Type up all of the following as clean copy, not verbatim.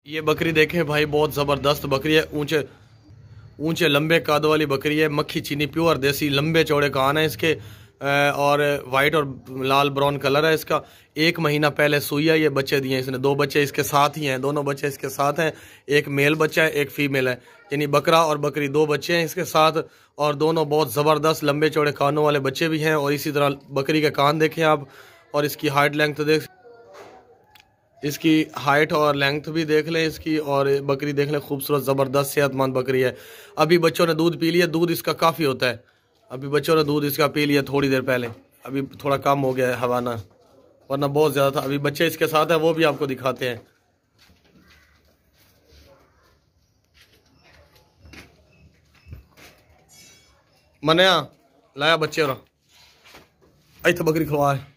ये बकरी देखें भाई, बहुत ज़बरदस्त बकरी है। ऊंचे ऊंचे लंबे काद वाली बकरी है, मक्खी चीनी प्योर देसी, लंबे चौड़े कान है इसके और वाइट और लाल ब्राउन कलर है इसका। 1 महीना पहले सुई है, ये बच्चे दिए इसने। 2 बच्चे इसके साथ ही हैं, दोनों बच्चे इसके साथ हैं। एक मेल बच्चा है, एक फीमेल है, यानी बकरा और बकरी 2 बच्चे हैं इसके साथ। और दोनों बहुत ज़बरदस्त लंबे चौड़े कानों वाले बच्चे भी हैं। और इसी तरह बकरी के कान देखें आप, और इसकी हाइट लेंथ देख, इसकी हाइट और लेंथ भी देख लें इसकी। और बकरी देख लें, खूबसूरत ज़बरदस्त सेहतमंद बकरी है। अभी बच्चों ने दूध पी लिया, दूध इसका काफ़ी होता है। अभी बच्चों ने दूध इसका पी लिया थोड़ी देर पहले, अभी थोड़ा कम हो गया है हवाना, वरना बहुत ज़्यादा था। अभी बच्चे इसके साथ हैं, वो भी आपको दिखाते हैं। मनिया लाया बच्चे और इतना बकरी खिलवा है,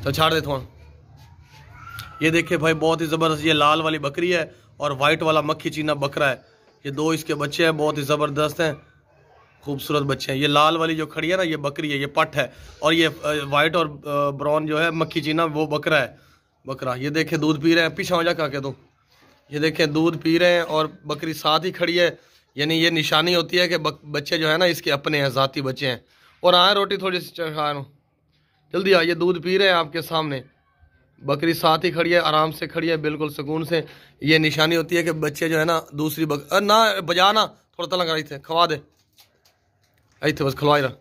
तो छाड़ दे थोड़ा। ये देखिए भाई, बहुत ही ज़बरदस्त ये लाल वाली बकरी है और वाइट वाला मक्खी चीना बकरा है। ये 2 इसके बच्चे हैं, बहुत ही ज़बरदस्त हैं, खूबसूरत बच्चे हैं। ये लाल वाली जो खड़ी है ना, ये बकरी है, ये पट है। और ये वाइट और ब्राउन जो है मक्खी चीना, वो बकरा है, बकरा। ये देखे दूध पी रहे हैं, पीछे हो जा के तो ये देखें दूध पी रहे हैं और बकरी साथ ही खड़ी है। यानी ये निशानी होती है कि बच्चे जो है ना इसके अपने हैं, ज़ाती बच्चे हैं। और आए रोटी थोड़ी सी खा लो, जल्दी आ। ये दूध पी रहे हैं आपके सामने, बकरी साथ ही खड़ी है, आराम से खड़ी है, बिल्कुल सुकून से। ये निशानी होती है कि बच्चे जो है ना दूसरी ना बजा ना, थोड़ा तला कराई थे, खवा दे आई थे, बस खिलवाई रहा।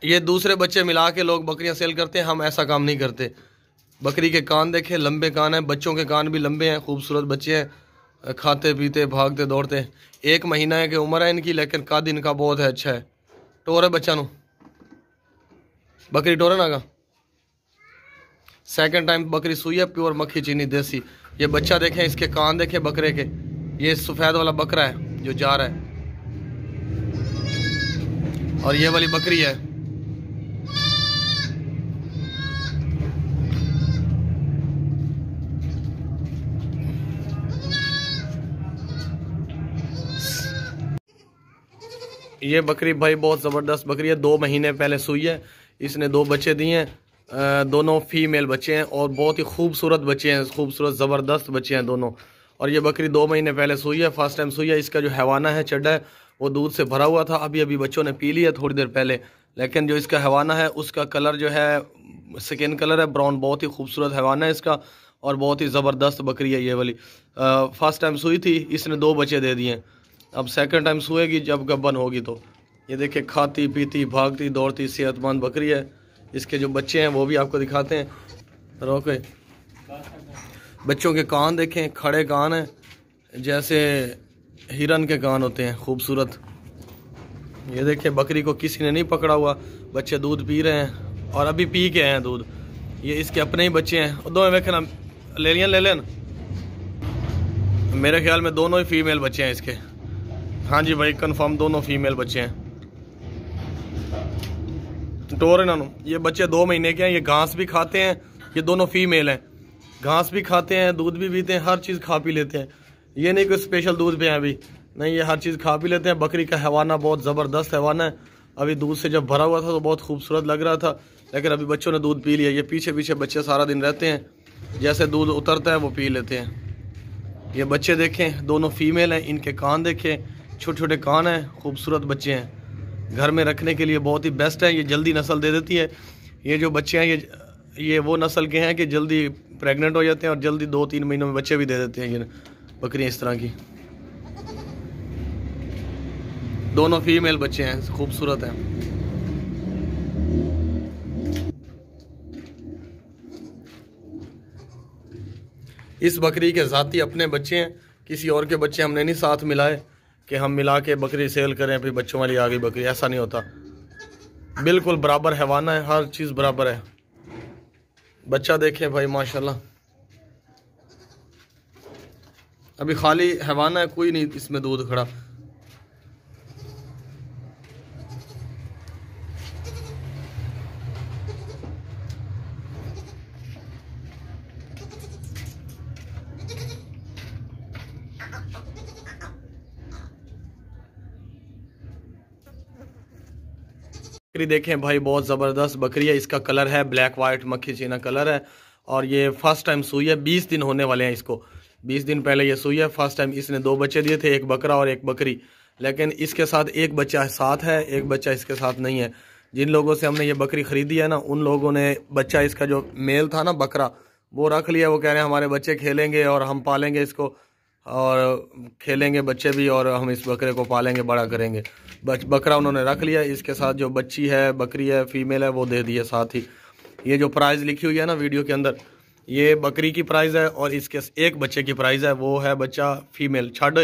ये दूसरे बच्चे मिला के लोग बकरियां सेल करते हैं, हम ऐसा काम नहीं करते। बकरी के कान देखे, लंबे कान हैं, बच्चों के कान भी लंबे हैं, खूबसूरत बच्चे हैं, खाते पीते भागते दौड़ते हैं। 1 महीना की उम्र है इनकी, लेकिन काद इनका बहुत है, अच्छा है। टोर है बच्चा नु, बकरी टोरे ना का। सेकंड टाइम बकरी सुई है, प्योर मक्खी चीनी देसी। ये बच्चा देखें, इसके कान देखें बकरे के। ये सफ़ेद वाला बकरा है जो जा रहा है, और ये वाली बकरी है। ये बकरी भाई बहुत ज़बरदस्त बकरी है, 2 महीने पहले सुई है। इसने 2 बच्चे दिए हैं, दोनों फीमेल बच्चे हैं और बहुत ही खूबसूरत बच्चे हैं, खूबसूरत ज़बरदस्त बच्चे हैं दोनों। और ये बकरी 2 महीने पहले सुई है, फर्स्ट टाइम सुई है। इसका जो हैवाना है, चड्डा है, वो दूध से भरा हुआ था, अभी अभी बच्चों ने पी लिया थोड़ी देर पहले। लेकिन जो इसका हैवाना है उसका कलर जो है स्किन कलर है ब्राउन, बहुत ही खूबसूरत हैवाना है इसका और बहुत ही ज़बरदस्त बकरी है ये वाली। फर्स्ट टाइम सुई थी, इसने 2 बच्चे दे दिए। अब सेकंड टाइम सुएगी जब गब्बन होगी तो। ये देखिए, खाती पीती भागती दौड़ती सेहतमंद बकरी है। इसके जो बच्चे हैं वो भी आपको दिखाते हैं, रोके। बच्चों के कान देखें, खड़े कान हैं, जैसे हिरन के कान होते हैं, खूबसूरत। ये देखें, बकरी को किसी ने नहीं पकड़ा हुआ, बच्चे दूध पी रहे हैं और अभी पी के आए हैं दूध। ये इसके अपने ही बच्चे हैं, दो देखें ना, ले लेन। मेरे ख्याल में दोनों ही फीमेल बच्चे हैं इसके। हाँ जी भाई, कंफर्म दोनों फीमेल बच्चे हैं। टोर है ना, ये बच्चे 2 महीने के हैं। ये घास भी खाते हैं, ये दोनों फीमेल हैं, घास भी खाते हैं, दूध भी पीते हैं, हर चीज़ खा पी लेते हैं। ये नहीं कोई स्पेशल दूध पे हैं अभी, नहीं, ये हर चीज़ खा पी लेते हैं। बकरी का हैवाना बहुत ज़बरदस्त हैवाना है। अभी दूध से जब भरा हुआ था तो बहुत खूबसूरत लग रहा था, लेकिन अभी बच्चों ने दूध पी लिया। ये पीछे पीछे बच्चे सारा दिन रहते हैं, जैसे दूध उतरता है वो पी लेते हैं। ये बच्चे देखें, दोनों फीमेल हैं, इनके कान देखें, छोटे छोटे कान हैं, खूबसूरत बच्चे हैं। घर में रखने के लिए बहुत ही बेस्ट है, ये जल्दी नस्ल दे देती है। ये जो बच्चे हैं ये वो नस्ल के हैं कि जल्दी प्रेग्नेंट हो जाते हैं और जल्दी 2-3 महीनों में बच्चे भी दे देते हैं। ये बकरियां इस तरह की, दोनों फीमेल बच्चे हैं, खूबसूरत हैं। इस बकरी के ज़ाती अपने बच्चे हैं, किसी और के बच्चे हमने नहीं साथ मिलाए कि हम मिला के बकरी सेल करें फिर बच्चों वाली आ गई बकरी, ऐसा नहीं होता। बिल्कुल बराबर हैवाना है, हर चीज़ बराबर है। बच्चा देखें भाई माशाल्लाह, अभी खाली हैवाना है, कोई नहीं इसमें दूध खड़ा। बकरी देखें भाई, बहुत ज़बरदस्त बकरी है। इसका कलर है ब्लैक वाइट मक्खी चीना कलर है और ये फर्स्ट टाइम सुई है, 20 दिन होने वाले हैं इसको। 20 दिन पहले ये सुई है। फर्स्ट टाइम इसने 2 बच्चे दिए थे, एक बकरा और एक बकरी, लेकिन इसके साथ एक बच्चा साथ है, एक बच्चा इसके साथ नहीं है। जिन लोगों से हमने ये बकरी ख़रीदी है ना, उन लोगों ने बच्चा इसका जो मेल था ना बकरा, वो रख लिया। वो कह रहे हैं हमारे बच्चे खेलेंगे और हम पालेंगे इसको, और खेलेंगे बच्चे भी, और हम इस बकरे को पालेंगे, बड़ा करेंगे। बकरा उन्होंने रख लिया। इसके साथ जो बच्ची है, बकरी है, फीमेल है, वो दे दी है साथ ही। ये जो प्राइस लिखी हुई है ना वीडियो के अंदर, ये बकरी की प्राइस है और इसके एक बच्चे की प्राइस है, वो है बच्चा फीमेल। छाड़,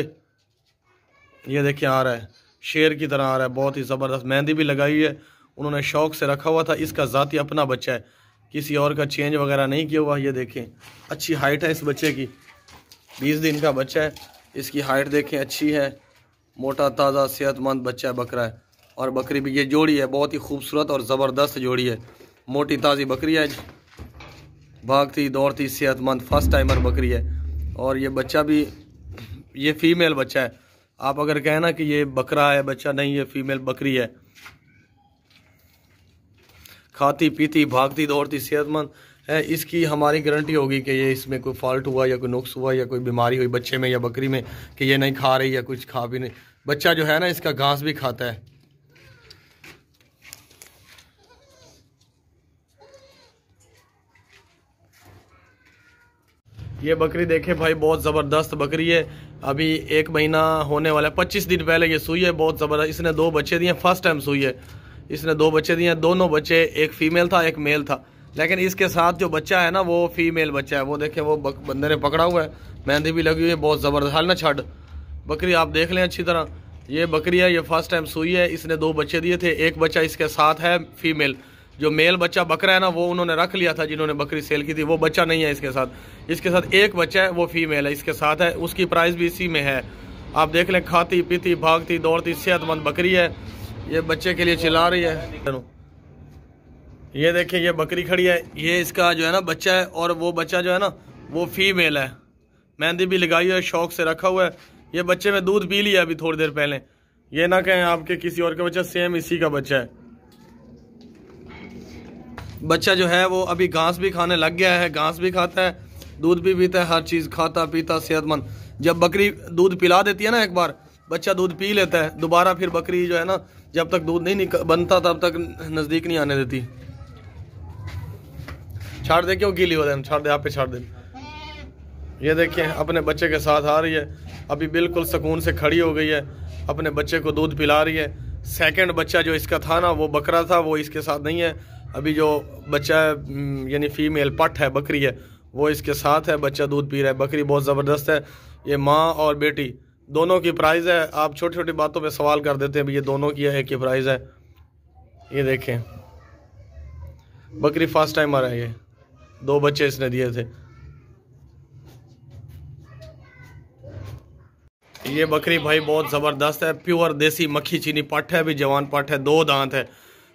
ये देखिए आ रहा है, शेर की तरह आ रहा है, बहुत ही ज़बरदस्त। मेहंदी भी लगाई है, उन्होंने शौक़ से रखा हुआ था। इसका ज़ाती अपना बच्चा है, किसी और का चेंज वगैरह नहीं किया हुआ। ये देखें अच्छी हाइट है इस बच्चे की, 20 दिन का बच्चा है। इसकी हाइट देखें अच्छी है, मोटा ताज़ा सेहतमंद बच्चा है, बकरा है। और बकरी भी, ये जोड़ी है बहुत ही खूबसूरत और ज़बरदस्त जोड़ी है। मोटी ताज़ी बकरी है, भागती दौड़ती सेहतमंद फर्स्ट टाइमर बकरी है। और ये बच्चा भी, ये फीमेल बच्चा है। आप अगर कहें ना कि ये बकरा है बच्चा, नहीं, ये फीमेल बकरी है। खाती पीती भागती दौड़ती सेहतमंद है। इसकी हमारी गारंटी होगी कि ये इसमें कोई फॉल्ट हुआ या कोई नुक्स हुआ या कोई बीमारी हुई बच्चे में या बकरी में, कि ये नहीं खा रही या कुछ खा भी नहीं। बच्चा जो है ना इसका घास भी खाता है। ये बकरी देखे भाई, बहुत ज़बरदस्त बकरी है। अभी 1 महीना होने वाला है, 25 दिन पहले ये सुई है, बहुत ज़बरदस्त। इसने 2 बच्चे दिए, फर्स्ट टाइम सुई है। इसने 2 बच्चे दिए, दोनों बच्चे, एक फीमेल था एक मेल था, लेकिन इसके साथ जो बच्चा है ना वो फीमेल बच्चा है। वो देखें, वो बंदे ने पकड़ा हुआ है, मेहंदी भी लगी हुई है, बहुत ज़बरदस्त। हाल ना छाड़ बकरी, आप देख लें अच्छी तरह। ये बकरी है, ये फर्स्ट टाइम सुई है। इसने 2 बच्चे दिए थे, एक बच्चा इसके साथ है फीमेल। जो मेल बच्चा बकरा है ना, वो उन्होंने रख लिया था जिन्होंने बकरी सेल की थी, वो बच्चा नहीं है इसके साथ। इसके साथ एक बच्चा है, वो फीमेल है, इसके साथ है। उसकी प्राइस भी इसी में है। आप देख लें, खाती पीती भागती दौड़ती सेहतमंद बकरी है। ये बच्चे के लिए चिल्ला रही है। ये देखें, ये बकरी खड़ी है, ये इसका जो है ना बच्चा है, और वो बच्चा जो है ना वो फीमेल है। मेहंदी भी लगाई है, शौक से रखा हुआ है। ये बच्चे में दूध पी लिया अभी थोड़ी देर पहले। ये ना कहें आपके किसी और का बच्चा, सेम इसी का बच्चा है। बच्चा जो है वो अभी घास भी खाने लग गया है, घास भी खाता है, दूध भी पीता है, हर चीज़ खाता पीता सेहतमंद। जब बकरी दूध पिला देती है ना, एक बार बच्चा दूध पी लेता है, दोबारा फिर बकरी जो है ना, जब तक दूध नहीं बनता तब तक नज़दीक नहीं आने देती। छाड़ दे, क्यों गीली हो रहा है, छाड़ दे, आप पे छाड़ दे। ये देखिए अपने बच्चे के साथ आ रही है, अभी बिल्कुल सुकून से खड़ी हो गई है, अपने बच्चे को दूध पिला रही है। सेकंड बच्चा जो इसका था ना, वो बकरा था, वो इसके साथ नहीं है। अभी जो बच्चा है, यानी फीमेल पट है, बकरी है, वो इसके साथ है, बच्चा दूध पी रहा है। बकरी बहुत ज़बरदस्त है। ये माँ और बेटी दोनों की प्राइस है। आप छोटी छोटी बातों पे सवाल कर देते हैं, ये दोनों की है, एक की प्राइस है। ये देखें, बकरी फर्स्ट टाइम आ रहा है। ये 2 बच्चे इसने दिए थे। ये बकरी भाई बहुत ज़बरदस्त है, प्योर देसी मक्खी चीनी पट है, अभी जवान पट है, 2 दांत है,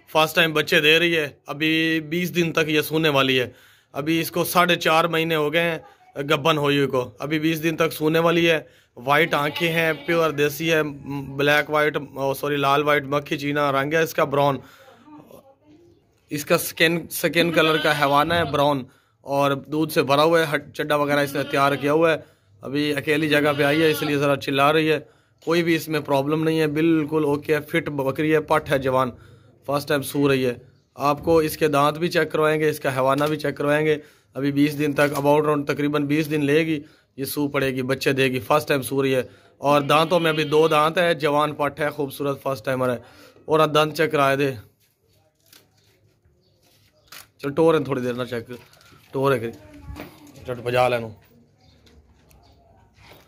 फर्स्ट टाइम बच्चे दे रही है। अभी 20 दिन तक ये सूने वाली है। अभी इसको 4.5 महीने हो गए हैं गब्बन हुई को, अभी 20 दिन तक सूने वाली है। वाइट आंखें हैं, प्योर देसी है, ब्लैक वाइट, सॉरी लाल वाइट मक्खी चीना रंग है इसका, ब्राउन। इसका स्किन कलर का हैवाना है, ब्राउन, और दूध से भरा हुआ है, चड्डा वगैरह इसने तैयार किया हुआ है। अभी अकेली जगह पे आई है, इसलिए ज़रा चिल्ला रही है। कोई भी इसमें प्रॉब्लम नहीं है, बिल्कुल ओके है, फिट बकरी है, पट है, जवान, फर्स्ट टाइम सू रही है। आपको इसके दांत भी चेक करवाएंगे, इसका हैवाना भी चेक करवाएंगे। अभी 20 दिन तक, अबाउट राउंड तकरीबन 20 दिन लेगी, ये सू पड़ेगी, बच्चे देगी, फर्स्ट टाइम सू रही है। और दांतों में अभी 2 दांत है, जवान पट है, खूबसूरत फर्स्ट टाइमर है। और दांत चेक कराए दे, चल टोर है थोड़ी देर ना, चेक टोर है, चट बजा लेनो।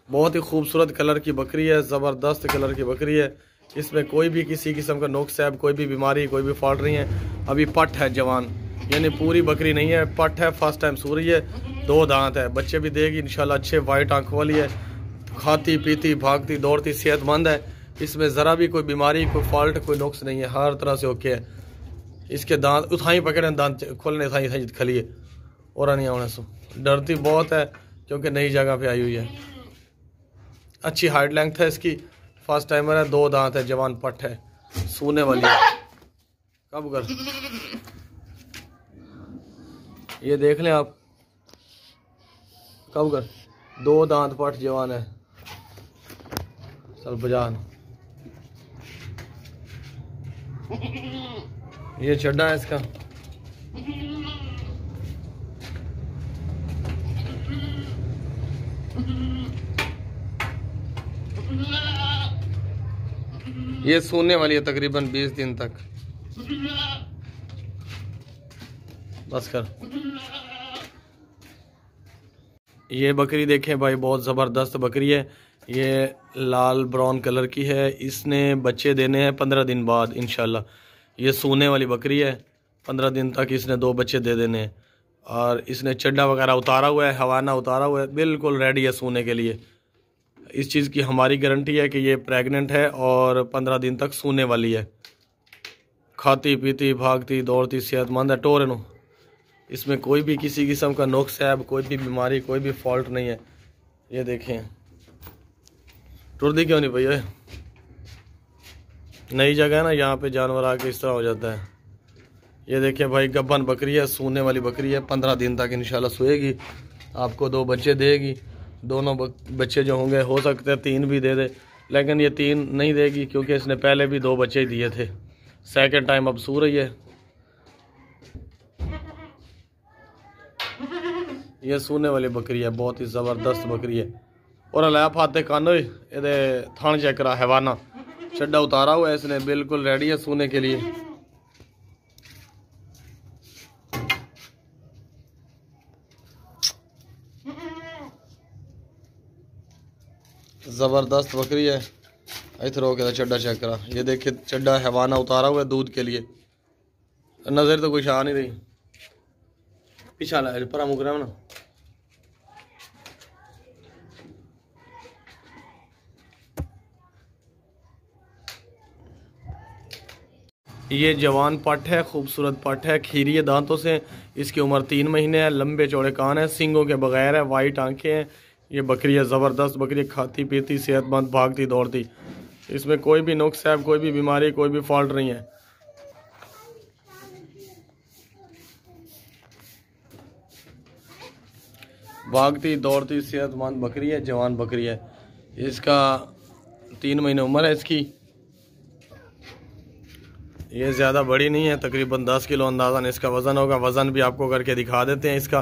बहुत ही खूबसूरत कलर की बकरी है, ज़बरदस्त कलर की बकरी है। इसमें कोई भी किसी किस्म का नुक्स है, कोई भी बीमारी, कोई भी फॉल्ट नहीं है। अभी पट है जवान, यानी पूरी बकरी नहीं है, पट है, फर्स्ट टाइम सू रही है, 2 दांत है, बच्चे भी देगी इंशाल्लाह अच्छे, वाइट आंखों वाली है, खाती पीती भागती दौड़ती सेहतमंद है। इसमें ज़रा भी कोई बीमारी, कोई फॉल्ट, कोई नुक्स नहीं है, हर तरह से ओके है। इसके दांत उठाई पकड़े, दांत खोलने थाई खलिए और नहीं आने सो, डरती बहुत है क्योंकि नई जगह पे आई हुई है। अच्छी हाइट लेंथ है इसकी, फर्स्ट टाइमर है, 2 दांत है, जवान पट है, सूने वाली है। कब कर, ये देख लें आप, कब कर, 2 दांत पट जवान है। चल बजान। ये चड्डा है इसका। ये सोने वाली है तकरीबन 20 दिन तक। बस कर। ये बकरी देखें भाई, बहुत ज़बरदस्त बकरी है। ये लाल ब्राउन कलर की है। इसने बच्चे देने हैं 15 दिन बाद इंशाल्लाह। ये सोने वाली बकरी है। 15 दिन तक इसने 2 बच्चे दे देने हैं। और इसने चड्डा वगैरह उतारा हुआ है, हवाना उतारा हुआ है, बिल्कुल रेडी है सोने के लिए। इस चीज़ की हमारी गारंटी है कि ये प्रेग्नेंट है और 15 दिन तक सोने वाली है। खाती पीती भागती दौड़ती सेहतमंद है। टोरनो इसमें कोई भी किसी किस्म का नुक्स है, कोई भी बीमारी, कोई भी फॉल्ट नहीं है। ये देखें, टुरदी क्यों नहीं भैया? नई जगह है ना, यहाँ पे जानवर आके इस तरह हो जाता है। ये देखें भाई, गब्बन बकरी है, सोने वाली बकरी है। 15 दिन तक इंशाल्लाह सोएगी, आपको 2 बच्चे देगी। दोनों बच्चे जो होंगे, हो सकते हैं 3 भी दे दे, लेकिन ये 3 नहीं देगी क्योंकि इसने पहले भी 2 बच्चे ही दिए थे। सेकंड टाइम अब सो रही है। ये सोने वाली बकरी है, बहुत ही ज़बरदस्त बकरी है। और अलाया फाते कानो ये थान चेक करा, हैवाना चड्डा उतारा हुआ है इसने, बिल्कुल रेडी है सोने के लिए। ज़बरदस्त बकरी है। इधर हो के चड्डा चेक करा। ये देखिए चड्डा हैवाना उतारा हुआ है दूध के लिए। नज़र तो कुछ आ नहीं रही। पीछा पर मुक रहा है ना। ये जवान पट है, खूबसूरत पट है, खीरी है दांतों से। इसकी उम्र 3 महीने है। लंबे चौड़े कान है, सींगों के बगैर है, वाइट आंखें हैं। ये बकरी है, ज़बरदस्त बकरी, खाती पीती सेहतमंद भागती दौड़ती। इसमें कोई भी नुक्स है, कोई भी बीमारी, कोई भी फॉल्ट नहीं है। भागती दौड़ती सेहतमंद बकरी है, जवान बकरी है। इसका 3 महीने उम्र है इसकी। ये ज़्यादा बड़ी नहीं है, तकरीबन 10 किलो अंदाज़न इसका वज़न होगा। वज़न भी आपको करके दिखा देते हैं इसका,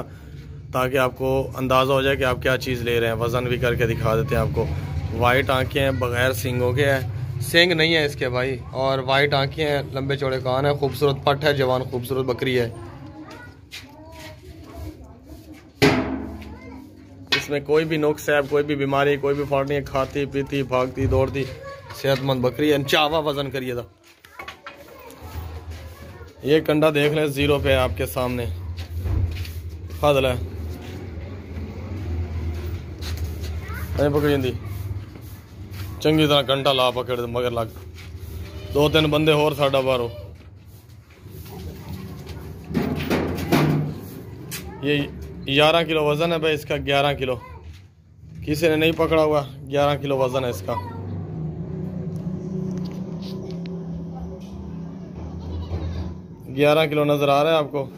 ताकि आपको अंदाज़ा हो जाए कि आप क्या चीज़ ले रहे हैं। वज़न भी करके दिखा देते हैं आपको। वाइट आंखें हैं, बग़ैर सींगों के हैं, सींग नहीं है इसके भाई। और वाइट आंखें हैं, लंबे चौड़े कान है, खूबसूरत पट है, जवान खूबसूरत बकरी है। इसमें कोई भी नुक्स है, कोई भी बीमारी, कोई भी फॉल्ट नहीं है। खाती पीती भागती दौड़ती सेहतमंद बकरी है। चावा वज़न करिए था। ये कंडा देख लें, 0 पे है आपके सामने। फादल है पकड़ी दी चंगी तरह कंडा ला पकड़ मगर लग 2-3 बंदे होर साडा बारो। ये 11 किलो वज़न है भाई इसका, 11 किलो। किसी ने नहीं पकड़ा हुआ, 11 किलो वज़न है इसका। $11 किलो नज़र आ रहा है आपको।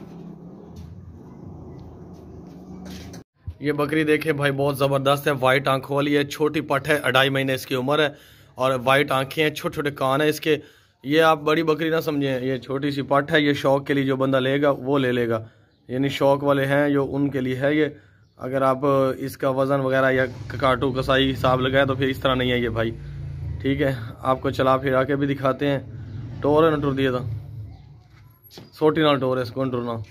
ये बकरी देखे भाई, बहुत ज़बरदस्त है, वाइट आंखों वाली है, छोटी पट है, 2.5 महीने इसकी उम्र है। और वाइट आंखें हैं, छोटे छोटे कान है इसके। ये आप बड़ी बकरी ना समझें, ये छोटी सी पट है। ये शौक के लिए जो बंदा लेगा वो ले लेगा, यानी शौक वाले हैं जो, उनके लिए है ये। अगर आप इसका वज़न वगैरह या काटू कसाई हिसाब लगाए तो फिर इस तरह नहीं है ये भाई। ठीक है, आपको चला फिरा के भी दिखाते हैं। टोर है ना, टुर दिया था सोटी नाल टोर है इसको टुरना।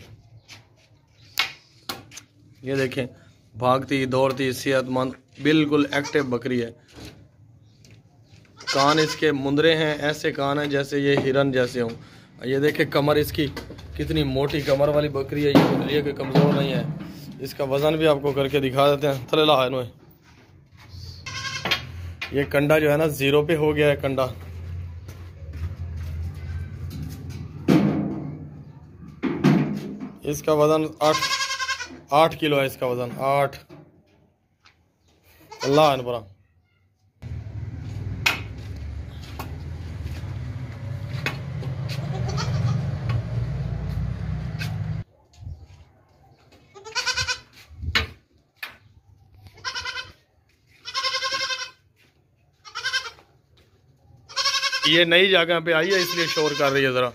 ये देखें, भागती दौड़ती सेहतमंद बिल्कुल एक्टिव बकरी है। कान इसके मुंदरे हैं, ऐसे कान हैं जैसे ये हिरन जैसे हों। ये देखें कमर इसकी कितनी मोटी कमर वाली बकरी है। ये कि कमज़ोर नहीं है। इसका वज़न भी आपको करके दिखा देते हैं। थले ला है। ये कंडा जो है ना 0 पे हो गया है कंडा। इसका वज़न 8 किलो है इसका वज़न, 8। अल्लाह है पूरा। ये नई जगह पे आई है इसलिए शोर कर रही है ज़रा।